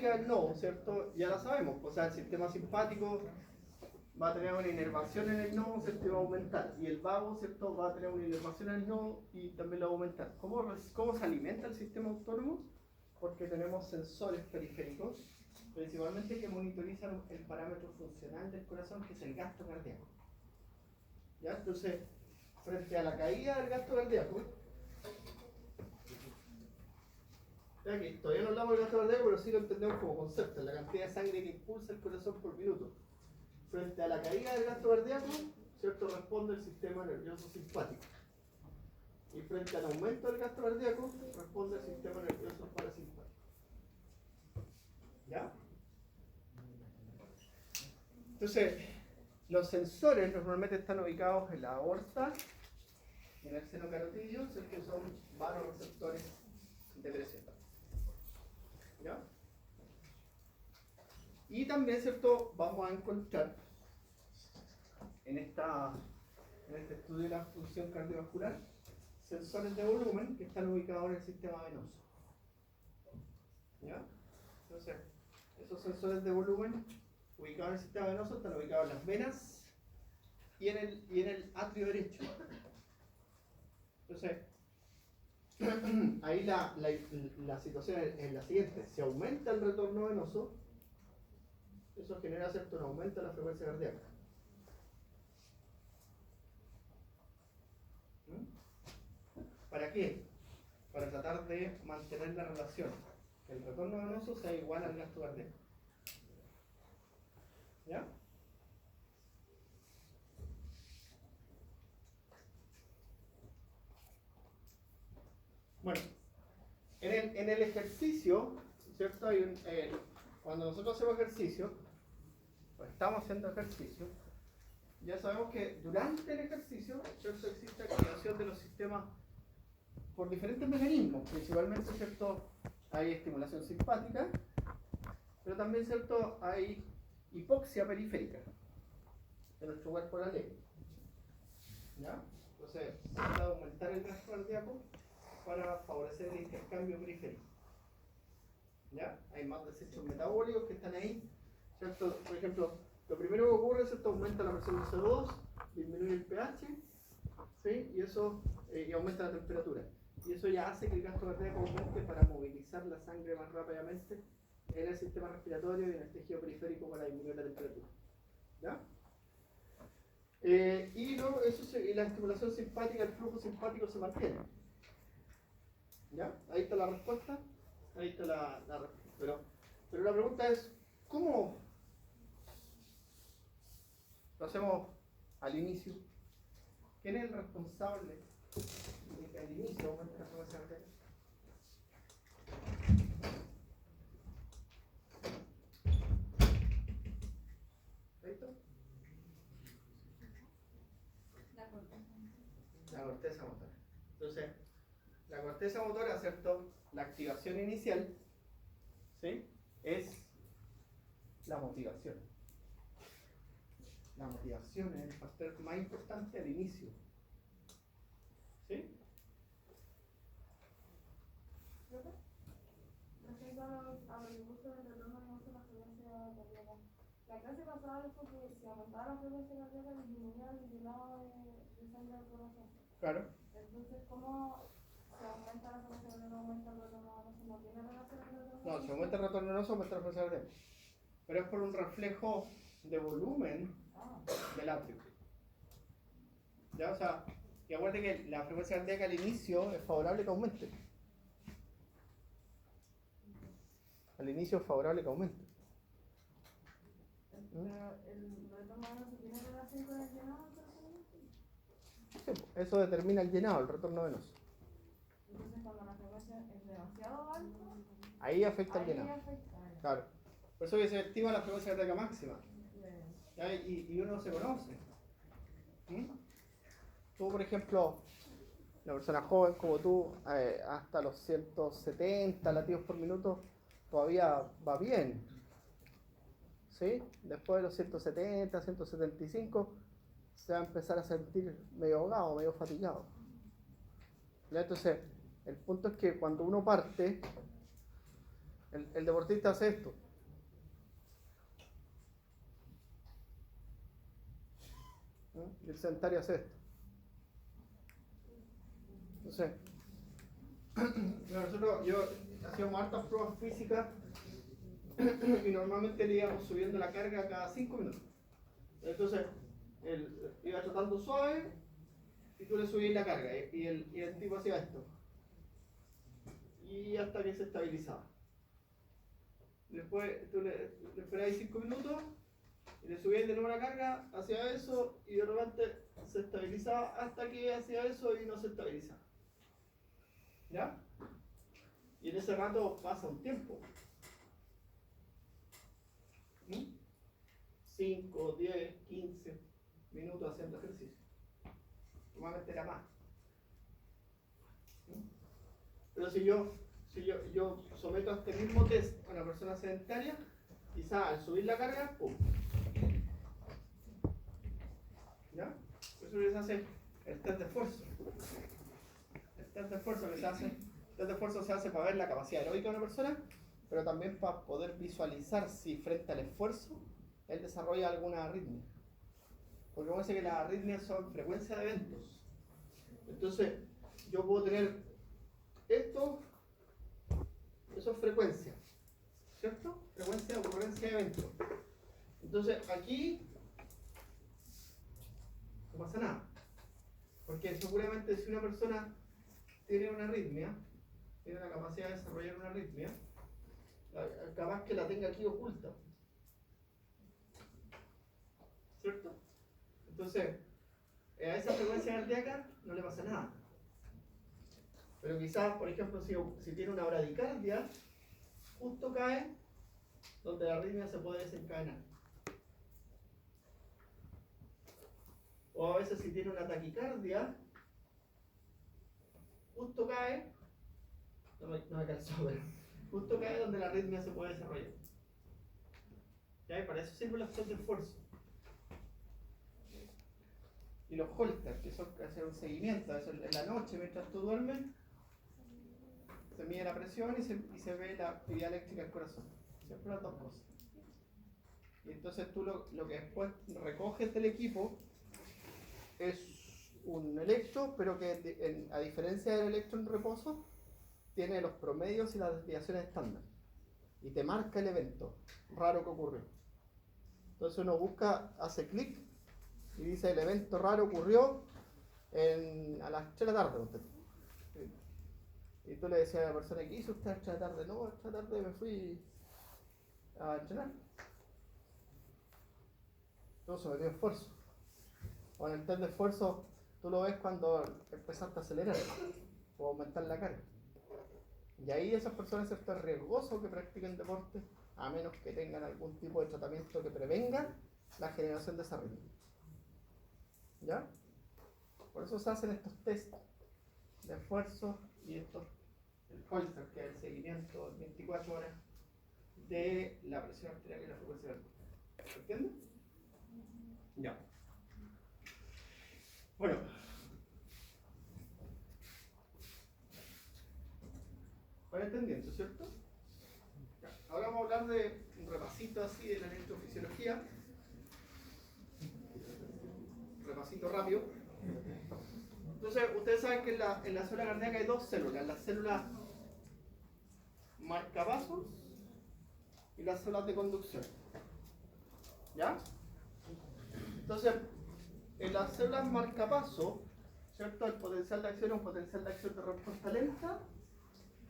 dinámica del nodo, ¿cierto? Ya la sabemos, o sea, el sistema simpático va a tener una inervación en el nodo, ¿cierto? Y va a aumentar. Y el vago, ¿cierto? Va a tener una inervación en el nodo y también lo va a aumentar. ¿Cómo se alimenta el sistema autónomo? Porque tenemos sensores periféricos, principalmente que monitorizan el parámetro funcional del corazón, que es el gasto cardíaco. ¿Ya? Entonces, frente a la caída del gasto cardíaco, aquí todavía no hablamos del gasto cardíaco, pero sí lo entendemos como concepto, la cantidad de sangre que impulsa el corazón por minuto. Frente a la caída del gasto cardíaco, ¿cierto? Responde el sistema nervioso simpático. Y frente al aumento del gasto cardíaco, responde el sistema nervioso parasimpático. ¿Ya? Entonces, los sensores normalmente están ubicados en la aorta y en el seno carotidio, que son varoreceptores de presión. ¿Ya? Y también, ¿cierto? Vamos a encontrar en este estudio de la función cardiovascular sensores de volumen que están ubicados en el sistema venoso. ¿Ya? Entonces, esos sensores de volumen ubicados en el sistema venoso están ubicados en las venas y en el atrio derecho. Entonces, ahí la situación es la siguiente: si aumenta el retorno venoso, eso genera, ¿cierto?, un aumento de la frecuencia cardíaca. ¿Para qué? Para tratar de mantener la relación, que el retorno venoso sea igual al gasto cardíaco. ¿Ya? Bueno, en el ejercicio, ¿cierto? Cuando nosotros hacemos ejercicio, o estamos haciendo ejercicio, ya sabemos que durante el ejercicio, ¿cierto?, existe activación de los sistemas por diferentes mecanismos. Principalmente, ¿cierto?, hay estimulación simpática, pero también, ¿cierto?, hay hipoxia periférica de nuestro cuerpo de la ley. ¿Ya? Entonces, se trata de aumentar el gasto cardíaco para favorecer el intercambio periférico. ¿Ya? Hay más desechos metabólicos que están ahí, ¿cierto? Por ejemplo, lo primero que ocurre es que aumenta la presión de CO2, disminuye el pH, ¿sí? Y eso y aumenta la temperatura. Y eso ya hace que el gasto cardíaco aumente para movilizar la sangre más rápidamente en el sistema respiratorio y en el tejido periférico para disminuir la temperatura. ¿Ya? Y la estimulación simpática, el flujo simpático se mantiene. ¿Ya? Ahí está la respuesta. Ahí está la respuesta. Pero la pregunta es, ¿cómo lo hacemos al inicio? ¿Quién es el responsable de que al inicio aumente la frecuencia cardíaca? ¿Listo? La corteza motora. Entonces, la corteza motora, ¿cierto? La activación inicial, ¿sí?, es la motivación. La motivación es el factor más importante al inicio. ¿Sí? Respecto a los dibujos del retorno de la frecuencia cardíaca, la clase pasada dijo que si aumentaba la frecuencia cardíaca disminuía el llenado de sangre del corazón. Claro. Entonces, ¿cómo se aumenta la frecuencia cardíaca, aumenta el retorno venoso? ¿No tiene relación el retorno venoso? No, si aumenta el retorno venoso, aumenta la frecuencia cardíaca. Pero es por un reflejo de volumen del atrio. ¿Ya? O sea, y acuérdate que la frecuencia cardíaca al inicio es favorable que aumente. Al inicio es favorable que aumente. Pero el retorno venoso tiene relación con el llenado del corazón. Sí, eso determina el llenado, el retorno venoso. Entonces, cuando la frecuencia es demasiado alta, ahí afecta el llenado. Afecta. Claro. Por eso que se estima la frecuencia cardíaca máxima. ¿Ya? Y uno se conoce. Tú, por ejemplo, una persona joven como tú, hasta los 170 latidos por minuto, todavía va bien. ¿Sí? Después de los 170, 175, se va a empezar a sentir medio ahogado, medio fatigado. ¿Ya? Entonces, el punto es que cuando uno parte, El deportista hace esto. Y el sedentario hace esto. Entonces, yo hacíamos hartas pruebas físicas y normalmente le íbamos subiendo la carga cada 5 minutos. Entonces, él iba tratando suave y tú le subías la carga y el tipo hacía esto. Y hasta que se estabilizaba. Después tú le esperabas 5 minutos y le subías de nuevo la carga, hacía eso y de repente se estabilizaba hasta que hacía eso y no se estabilizaba. ¿Ya? Y en ese rato pasa un tiempo. 5, 10, 15 minutos haciendo ejercicio. Normalmente era más. Pero si yo someto a este mismo test a una persona sedentaria, quizá al subir la carga, ¡pum! ¿Ya? Por eso les hace el test de esfuerzo. El test de esfuerzo que se hace, el test de esfuerzo se hace para ver la capacidad aeróbica de una persona, pero también para poder visualizar si frente al esfuerzo él desarrolla alguna arritmia. Porque vamos a decir que las arritmias son frecuencia de eventos. Entonces, yo puedo tener esto, eso es frecuencia, ¿cierto? Frecuencia de ocurrencia de eventos. Entonces, aquí no pasa nada. Porque seguramente si una persona tiene una arritmia, tiene la capacidad de desarrollar una arritmia, capaz que la tenga aquí oculta. ¿Cierto? Entonces, a esa frecuencia cardíaca no le pasa nada. Pero quizás, por ejemplo, si tiene una bradicardia, justo cae donde la arritmia se puede desencadenar. O a veces si tiene una taquicardia, justo cae, no me calzó, pero justo cae donde la arritmia se puede desarrollar. ¿Ya? Para eso sirve la acción de esfuerzo. Y los holters, que son hacer un seguimiento, eso en la noche mientras tú duermes, se mide la presión y se ve la actividad eléctrica del corazón. Siempre las dos cosas. Y entonces tú lo que después recoges del equipo es un electro, pero que a diferencia del electro en reposo, tiene los promedios y las desviaciones estándar. Y te marca el evento raro que ocurrió. Entonces uno busca, hace clic y dice el evento raro ocurrió a las 3 de la tarde. Y tú le decías a la persona, ¿qué hizo usted a las 3 de la tarde? No, a las 3 de la tarde me fui a entrenar. Todo sometió esfuerzo. O en el test de esfuerzo, tú lo ves cuando empezaste a acelerar o aumentar la carga. Y ahí esas personas es riesgoso que practiquen deporte, a menos que tengan algún tipo de tratamiento que prevenga la generación de esa arritmia. ¿Ya? Por eso se hacen estos test de esfuerzo y el Holter, que es el seguimiento en 24 horas de la presión arterial y la frecuencia cardíaca. ¿Entiendes? Ya. Bueno. ¿Van entendiendo, cierto? Ya. Ahora vamos a hablar de un repasito así de la electrofisiología. Repasito rápido. Entonces, ustedes saben que en la célula cardíaca hay dos células, las células marcapasos y las células de conducción. ¿Ya? Entonces, en las células marcapasos, ¿cierto? El potencial de acción es un potencial de acción de respuesta lenta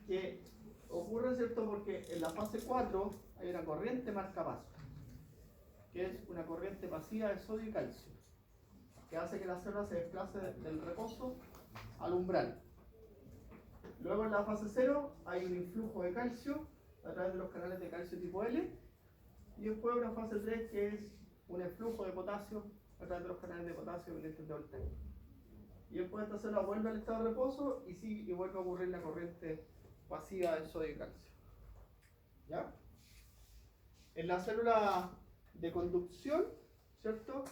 que ocurre, ¿cierto? Porque en la fase 4 hay una corriente marcapaso, que es una corriente pasiva de sodio y calcio, que hace que la célula se desplace del reposo al umbral. Luego en la fase 0 hay un influjo de calcio a través de los canales de calcio tipo L, y después una fase 3 que es un influjo de potasio a través de los canales de potasio pendientes de Voltaire. Y después esta célula vuelve al estado de reposo y vuelve a ocurrir la corriente pasiva de sodio y calcio. ¿Ya? En la célula de conducción, ¿cierto?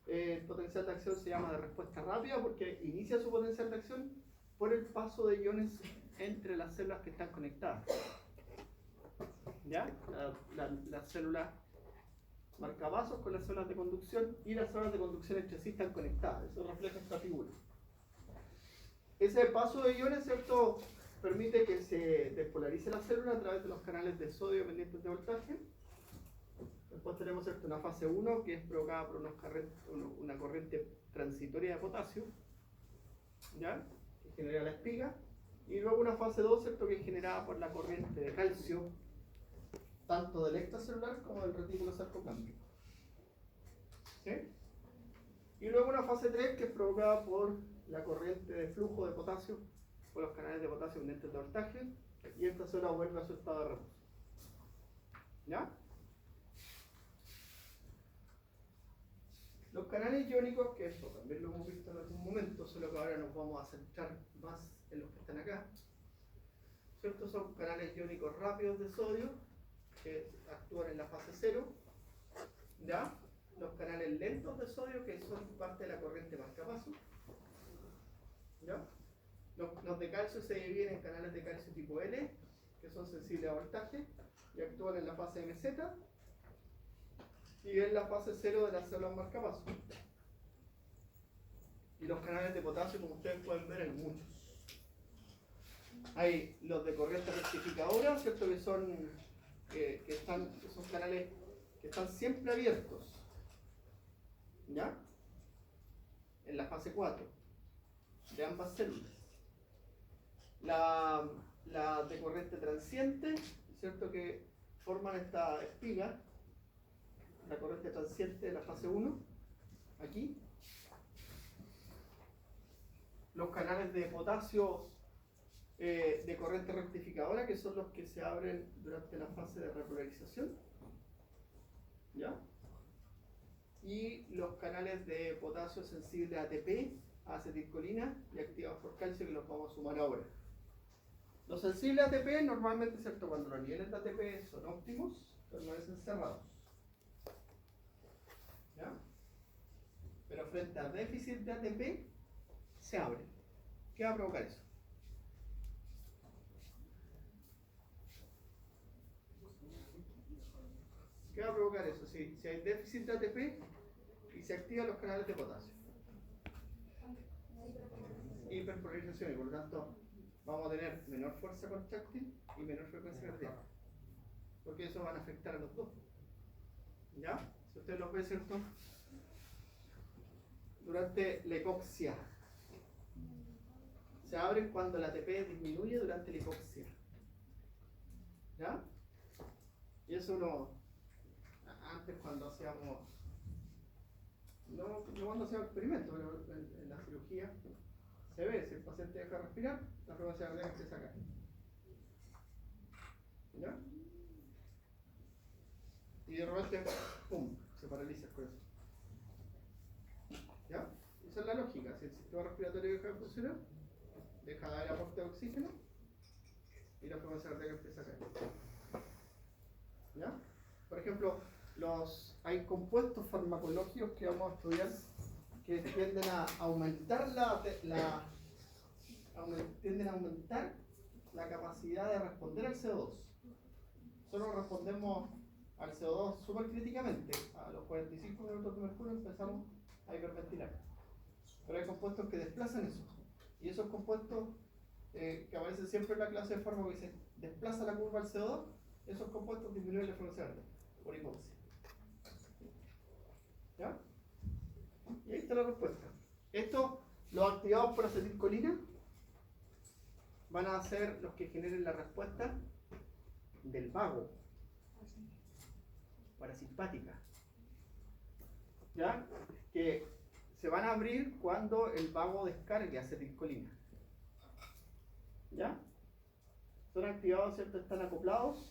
El potencial de acción se llama de respuesta rápida porque inicia su potencial de acción por el paso de iones entre las células que están conectadas. ¿Ya? Las células marcapasos con las células de conducción, y las células de conducción entre sí están conectadas. Eso refleja esta figura. Ese paso de iones, ¿cierto?, permite que se despolarice la célula a través de los canales de sodio dependientes de voltaje. Después tenemos, ¿cierto?, una fase 1 que es provocada por una corriente transitoria de potasio, ¿ya?, que genera la espiga. Y luego una fase 2, ¿cierto?, que es generada por la corriente de calcio, tanto del extracelular como del retículo sarcoplámico. ¿Sí? Y luego una fase 3 que es provocada por la corriente de flujo de potasio, por los canales de potasio pendientes de voltaje, y esta célula vuelve a su estado de reposo. ¿Ya? Los canales iónicos, que eso también lo hemos visto en algún momento, solo que ahora nos vamos a centrar más en los que están acá, ¿cierto? Son canales iónicos rápidos de sodio, que actúan en la fase 0, ¿ya? Los canales lentos de sodio, que son parte de la corriente marcapaso, ¿ya? Los de calcio se dividen en canales de calcio tipo L, que son sensibles a voltaje y actúan en la fase MZ, y en la fase 0 de las células marcapaso. Y los canales de potasio, como ustedes pueden ver, hay muchos. Hay los de corriente rectificadora, ¿cierto?, que son canales que están siempre abiertos, ¿ya?, en la fase 4 de ambas células. La de corriente transiente, ¿cierto?, que forman esta espiga, la corriente transiente de la fase 1, aquí. Los canales de potasio de corriente rectificadora, que son los que se abren durante la fase de repolarización, ¿ya? Y los canales de potasio sensible a ATP, a acetilcolina y activados por calcio, que los vamos a sumar ahora. Los sensibles a ATP, normalmente, ¿cierto?, cuando los niveles de ATP son óptimos, permanecen cerrados, ¿ya? Pero frente a déficit de ATP, se abren. ¿Qué va a provocar eso? ¿Qué va a provocar eso? Si hay déficit de ATP y se activan los canales de potasio. Hiperpolarización, y por lo tanto vamos a tener menor fuerza contráctil y menor frecuencia cardíaca. Porque eso van a afectar a los dos. ¿Ya? Si ustedes lo ven, ¿cierto?, durante la hipoxia. Se abren cuando la ATP disminuye durante la hipoxia. ¿Ya? Y eso antes cuando hacíamos, no cuando hacíamos experimentos, pero en la cirugía se ve, si el paciente deja de respirar, la frecuencia cardíaca empieza a caer. ¿Ya? Y de repente, ¡pum!, se paraliza el corazón. ¿Ya? Esa es la lógica. Si el sistema respiratorio deja de funcionar, deja de haber aporte de oxígeno y la frecuencia cardíaca empieza a caer. ¿Ya? Por ejemplo, hay compuestos farmacológicos que vamos a estudiar que tienden a aumentar la capacidad de responder al CO2. Nosotros respondemos al CO2 súper críticamente. A los 45 minutos de mercurio empezamos a hiperventilar. Pero hay compuestos que desplazan eso. Y esos compuestos que aparecen siempre en la clase de fármaco que dice desplaza la curva al CO2, esos compuestos disminuyen la frecuencia cardíaca por hipoxia. ¿Ya? Y ahí está la respuesta. Estos, los activados por acetilcolina, van a ser los que generen la respuesta del vago, parasimpática, ¿ya? Que se van a abrir cuando el vago descargue acetilcolina. ¿Ya? Son activados, ¿cierto? Están acoplados.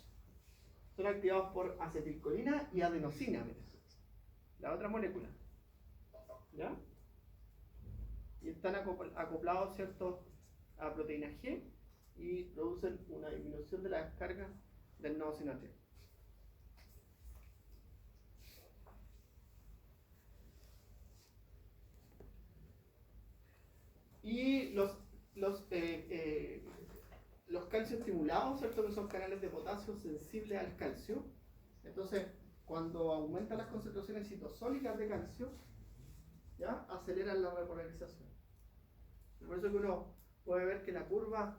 Son activados por acetilcolina y adenosina, la otra molécula. ¿Ya? Y están acoplados, ¿cierto?, a proteína G y producen una disminución de la descarga del nodo sináptico. Y los calcioestimulantes hablado, ¿cierto? Que son canales de potasio sensibles al calcio. Entonces, cuando aumentan las concentraciones citosólicas de calcio, ¿ya? Aceleran la repolarización. Por eso que uno puede ver que la curva,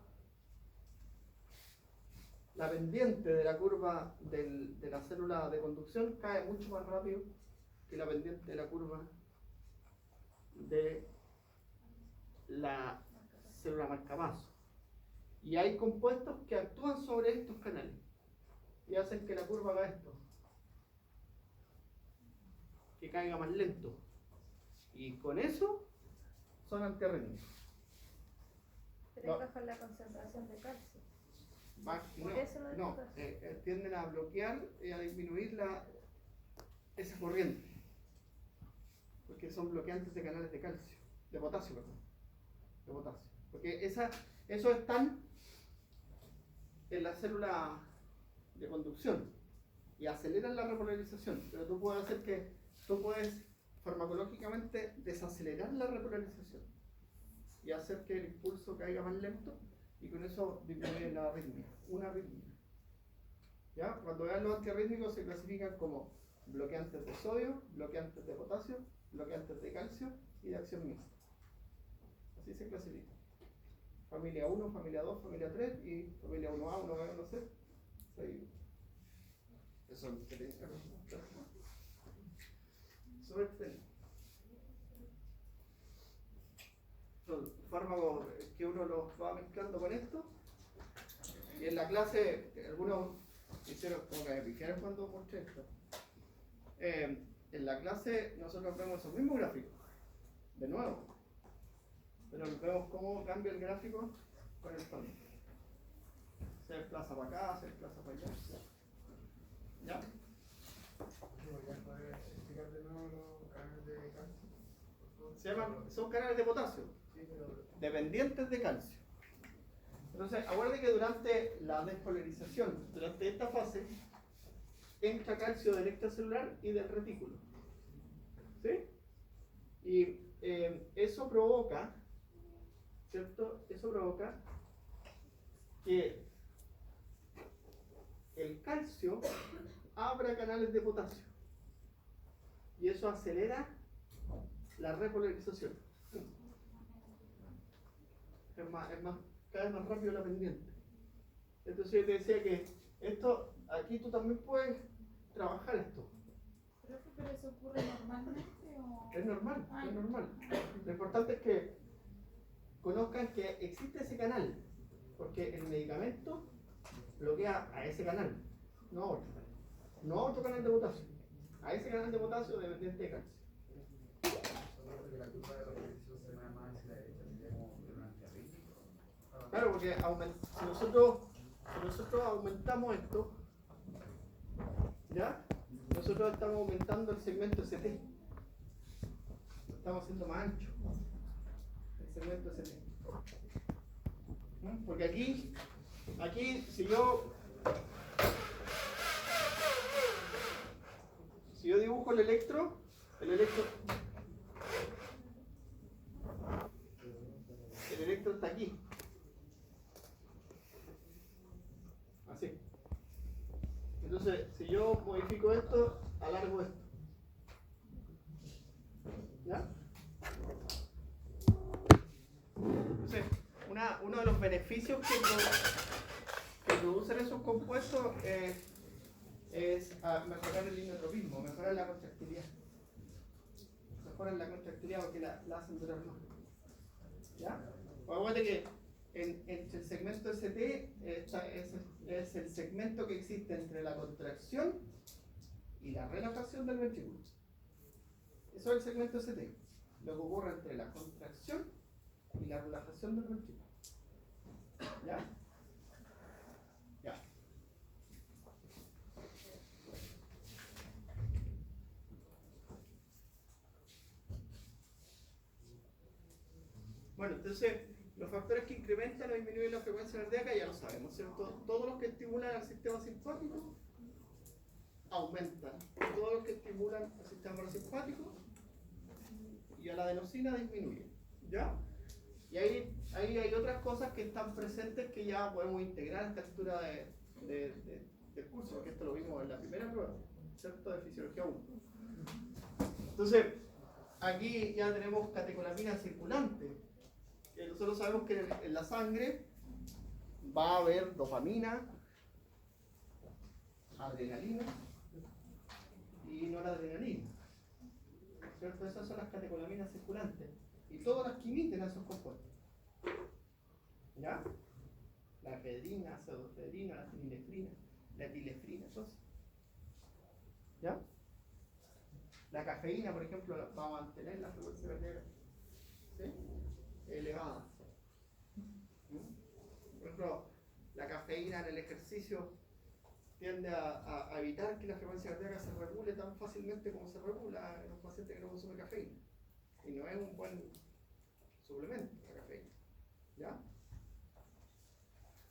la pendiente de la curva de la célula de conducción cae mucho más rápido que la pendiente de la curva de la célula marcapaso. Y hay compuestos que actúan sobre estos canales y hacen que la curva haga esto, que caiga más lento. Y con eso son antiarrítmicos. Pero baja la concentración de calcio. No, tienden a bloquear y a disminuir esa corriente. Porque son bloqueantes de canales de calcio, de potasio, perdón. De potasio. Porque esos están en la célula de conducción y aceleran la repolarización. Pero tú puedes farmacológicamente desacelerar la repolarización y hacer que el impulso caiga más lento y con eso disminuye la arritmia, una arritmia. ¿Ya? Cuando vean los antiarrítmicos se clasifican como bloqueantes de sodio, bloqueantes de potasio, bloqueantes de calcio y de acción mixta. Así se clasifica. Familia 1, familia 2, familia 3 y familia 1A, 1B, 1C. Eso es excelente. Eso es excelente. Son fármacos que uno los va mezclando con esto. Y en la clase, algunos hicieron como que me pifiaron cuando mostré esto. En la clase nosotros vemos esos mismos gráficos, de nuevo. Pero vemos cómo cambia el gráfico con el fondo. Se desplaza para acá, se desplaza para allá. ¿Ya? ¿Puedes explicar de nuevo los canales de calcio? Son canales de potasio, dependientes de calcio. Entonces, acuérdate que durante la despolarización, durante esta fase, entra calcio del extracelular y del retículo. ¿Sí? Y eso provoca, ¿cierto? Eso provoca que el calcio abra canales de potasio. Y eso acelera la repolarización. Cada vez más rápido la pendiente. Entonces yo te decía que esto, aquí tú también puedes trabajar esto. ¿Pero eso ocurre normalmente o...? Es normal, es normal. Lo importante es que conozcan que existe ese canal, porque el medicamento bloquea a ese canal, no a otro. No a otro canal de potasio, a ese canal de potasio dependiente de calcio. Claro, porque si nosotros aumentamos esto, ¿ya? Nosotros estamos aumentando el segmento ST. Lo estamos haciendo más ancho. El segmento ST. Porque aquí si yo dibujo el electro está aquí. Así. Entonces, si yo modifico esto, alargo esto. ¿Ya? Entonces, uno de los beneficios que producen esos compuestos es mejorar el inotropismo, mejorar la contractilidad. Mejoran la contractilidad porque la hacen durar más. ¿Ya? Acuérdate que entre el segmento ST es el segmento que existe entre la contracción y la relajación del ventrículo. Eso es el segmento ST. Lo que ocurre entre la contracción y la relajación del ventrículo. ¿Ya? Ya. Bueno, entonces los factores que incrementan o disminuyen la frecuencia cardíaca ya lo sabemos, ¿cierto? Todos los que estimulan al sistema simpático aumentan. Todos los que estimulan al sistema parasimpático y a la adenosina disminuyen. ¿Ya? Y ahí ahí hay otras cosas que están presentes que ya podemos integrar a esta altura del curso, porque esto lo vimos en la primera prueba, ¿cierto? De fisiología 1. Entonces, aquí ya tenemos catecolamina circulante. Nosotros sabemos que en la sangre va a haber dopamina, adrenalina y noradrenalina, ¿cierto? Esas son las catecolaminas circulantes y todas las que imiten a esos compuestos, ¿ya? La efedrina, la pseudoefedrina, la fenilefrina, la epinefrina, entonces, ¿ya? La cafeína, por ejemplo, va a mantener la frecuencia cardíaca, ¿sí?, elevada. Por ejemplo, la cafeína en el ejercicio tiende a evitar que la frecuencia cardíaca se regule tan fácilmente como se regula en los pacientes que no consumen cafeína. Y no es un buen suplemento la cafeína, ¿ya?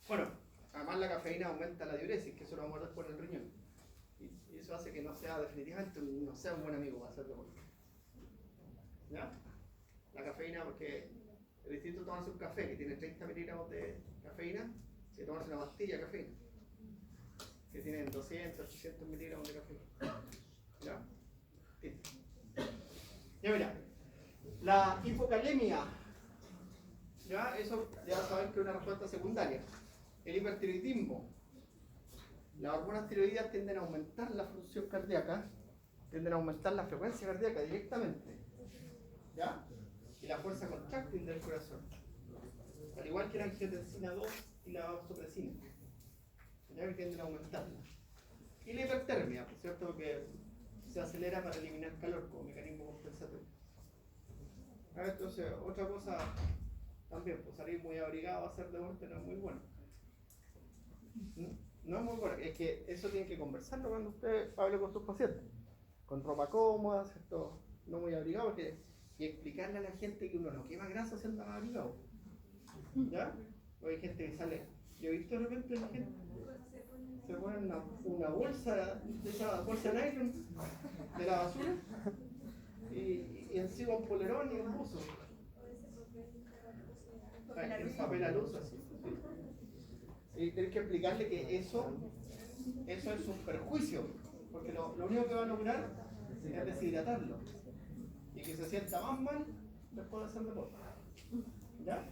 Bueno, además la cafeína aumenta la diuresis, que eso lo vamos a ver después en el riñón. Y eso hace que no sea definitivamente no sea un buen amigo para hacer deporte. ¿Ya? La cafeína, porque es distinto tomarse un café que tiene 30 miligramos de cafeína que tomarse una pastilla de cafeína que tiene 200, 800 miligramos de cafeína. ¿Ya? Sí. Ya mira, la hipocalemia, ¿ya? Eso ya saben que es una respuesta secundaria. El hipertiroidismo. Las hormonas tiroideas tienden a aumentar la función cardíaca, tienden a aumentar la frecuencia cardíaca directamente, ¿ya? Y la fuerza contráctil del corazón, al igual que la angiotensina 2 y la vasopresina, ¿ya? Que tienden a aumentarla. Y la hipertermia, ¿cierto? Porque se acelera para eliminar calor como mecanismo compensatorio. Entonces, otra cosa también, pues salir muy abrigado a hacer deporte no es muy bueno. No es muy bueno, es que eso tiene que conversarlo cuando usted hable con sus pacientes. Con ropa cómoda, ¿cierto? No muy abrigado, y explicarle a la gente que uno no quema grasa siendo abrigado. ¿Ya? Porque hay gente que sale, yo he visto de repente la gente se pone una bolsa, de esa bolsa de nylon de la basura, y encima un polerón y un buzo. El papel a luz así. Y tienes que explicarle que eso es un perjuicio, porque lo único que va a lograr es deshidratarlo y que se sienta más mal después de hacer deporte. ¿Ya?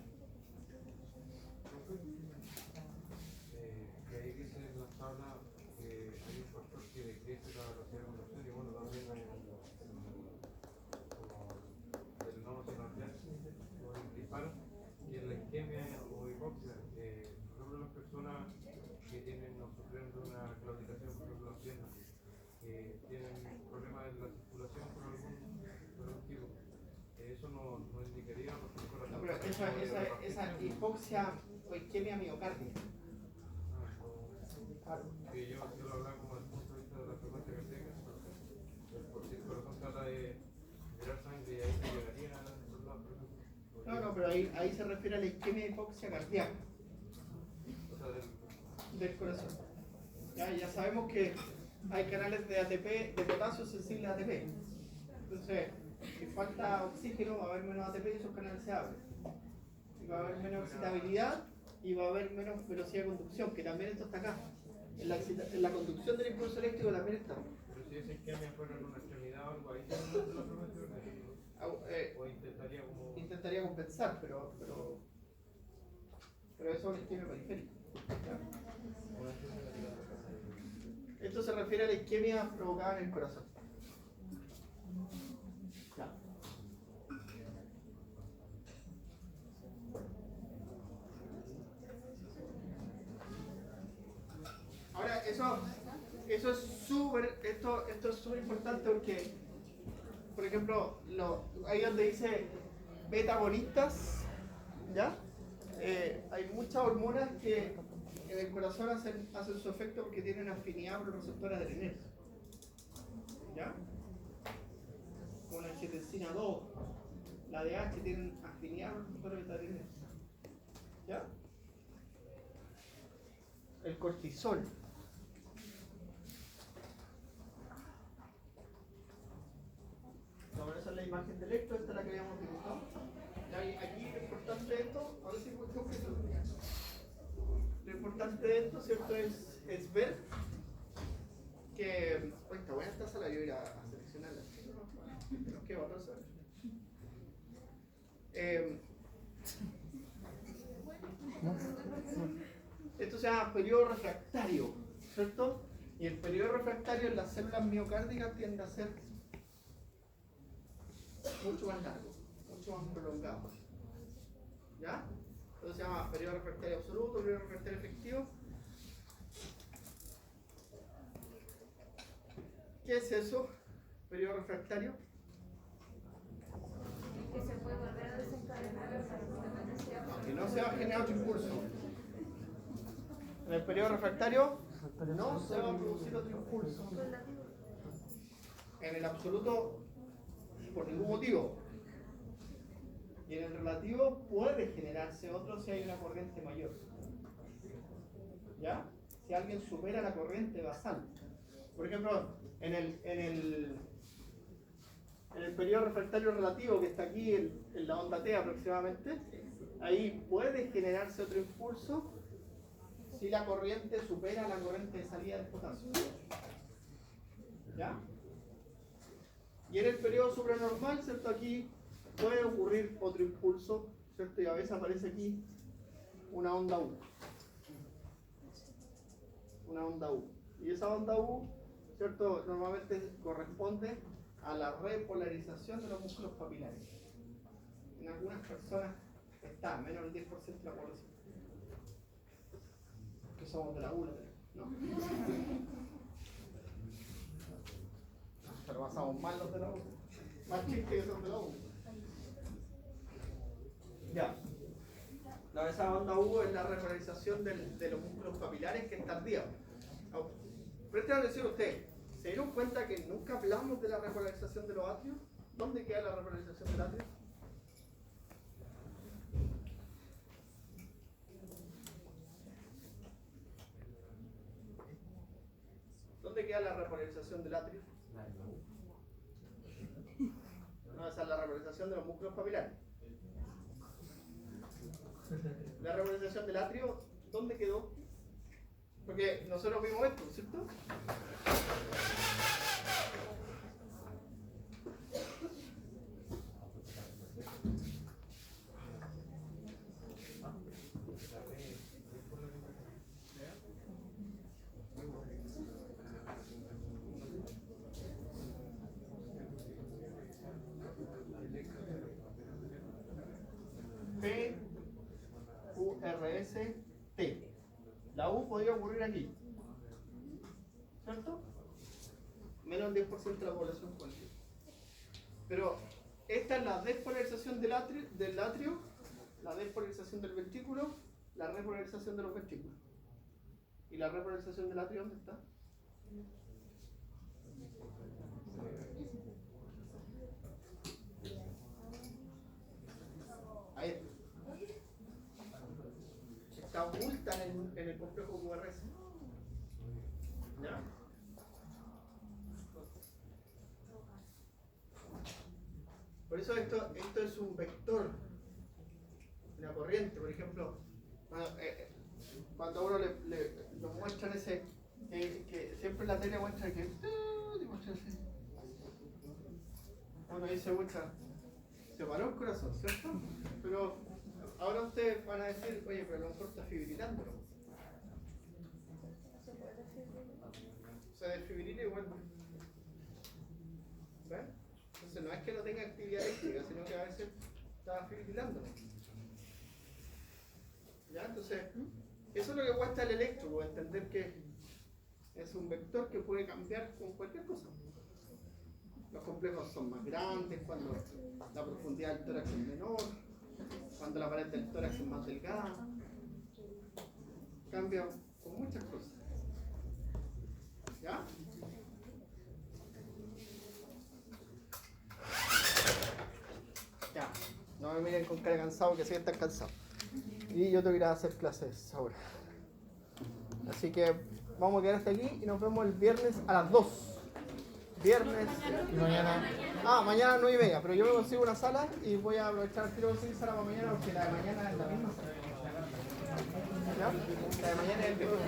Que ahí dice en la tabla que hay un factor que decrece la velocidad de conducción y bueno, también hay como el no sinorreal o el disparo, y en la isquemia o hipoxia. Por ejemplo, las personas que tienen o sufren de una claudicación, por ejemplo, las piernas, que tienen problemas en la circulación por algún tipo, eso no indicaría porque el corazón. No, pero esa hipoxia o isquemia miocárdica. Claro. Que yo lo hablaba como desde el punto de vista de la frecuencia cardíaca, porque el corazón trata de liberar sangre y ahí se llegaría a los lados, por ejemplo. No, pero ahí se refiere a la isquemia hipoxia cardíaca. O sea, del corazón. Ya sabemos que hay canales de ATP, de potasio sensibles a ATP. Entonces, si falta oxígeno, va a haber menos ATP y esos canales se abren. Y va a haber menos excitabilidad y va a haber menos velocidad de conducción, que también esto está acá. En la conducción del impulso eléctrico también está. pero si esa isquemia fuera en una extremidad o algo, ahí se aumenta la frecuencia cardíaca. O intentaría como. Intentaría compensar, pero eso es una isquemia periférica. Esto se refiere a la isquemia provocada en el corazón. Ya. Ahora, eso es súper, esto es súper importante porque, por ejemplo, ahí donde dice beta-agonistas, ¿ya? Hay muchas hormonas que en el corazón hacen su efecto porque tienen afinidad por los receptores adrenérgicos, ¿ya? Como la angiotensina 2, la DH tienen afinidad por los receptores adrenérgicos, ¿ya? El cortisol. No, esa es la imagen del electro, esta es la que habíamos dibujado. Aquí lo importante de esto, ahora sí, lo importante de esto, ¿cierto? Es ver que, oye, está buena esta sala, yo voy a ir a seleccionarla, nos queda otra sala. Esto se llama periodo refractario, ¿cierto? Y el periodo refractario en las células miocárdicas tiende a ser mucho más largo, mucho más prolongado. ¿Ya? Entonces se llama periodo refractario absoluto, periodo refractario efectivo. ¿Qué es eso? Periodo refractario. Que se puede volver a desencadenar Que no se va a generar otro impulso. En el periodo refractario no se va a producir otro impulso. En el absoluto, por ningún motivo. Y en el relativo puede generarse otro si hay una corriente mayor. ¿Ya? Si alguien supera la corriente basal. Por ejemplo, en el periodo refractario relativo que está aquí en la onda T aproximadamente, ahí puede generarse otro impulso si la corriente supera la corriente de salida del potasio. ¿Ya? Y en el periodo supranormal, ¿cierto? Aquí puede ocurrir otro impulso, ¿cierto? Y a veces aparece aquí una onda U. Una onda U. Y esa onda U, ¿cierto? Normalmente corresponde a la repolarización de los músculos papilares. En algunas personas está menos del 10% de la población. Que somos de la U, ¿no? Pero pasamos mal los de la U. Más chistes que son de la U. Ya. Esa onda U es la repolarización de los músculos papilares que es tardía. Presten atención ustedes. ¿Se dieron cuenta que nunca hablamos de la repolarización de los atrios? ¿Dónde queda la repolarización del atrio? ¿Dónde queda la repolarización del atrio? No, esa es la repolarización de los músculos papilares. La repolarización del atrio, ¿dónde quedó? Porque nosotros vimos esto, ¿cierto? P-U-R-S-T. La U podría ocurrir aquí, ¿cierto? Menos del 10% de la población cualquiera. Pero esta es la despolarización del atrio, la despolarización del ventrículo, la repolarización de los ventrículos. ¿Y la repolarización del atrio dónde está? Ahí está. Está oculta en el complejo QRS. ¿Ya? Por eso esto es un vector, una corriente. Por ejemplo, cuando a uno nos muestran ese, que siempre en la tele muestra que uno dice mucha, se paró el corazón, ¿cierto? Pero ahora ustedes van a decir, oye, pero a lo mejor está fibrilando, ¿no? Se desfibrila y vuelve. ¿Ves? Entonces no es que no tenga actividad eléctrica, sino que a veces está fibrilando. ¿Ya? Entonces, eso es lo que cuesta el eléctrico, entender que es un vector que puede cambiar con cualquier cosa. Los complejos son más grandes, cuando la profundidad del tórax es menor, cuando la pared del tórax es más delgada. Cambia con muchas cosas. ¿Ya? Ya. No me miren con cara cansado, que sí están cansados. Y yo tengo que ir a hacer clases ahora. Así que vamos a quedar hasta aquí y nos vemos el viernes a las 2. viernes y mañana. Ah, mañana 9:30, pero yo me consigo una sala y voy a aprovechar el tiro de conseguir sala para mañana porque la de mañana es la misma sala. ¿Ya? La de mañana es el viernes.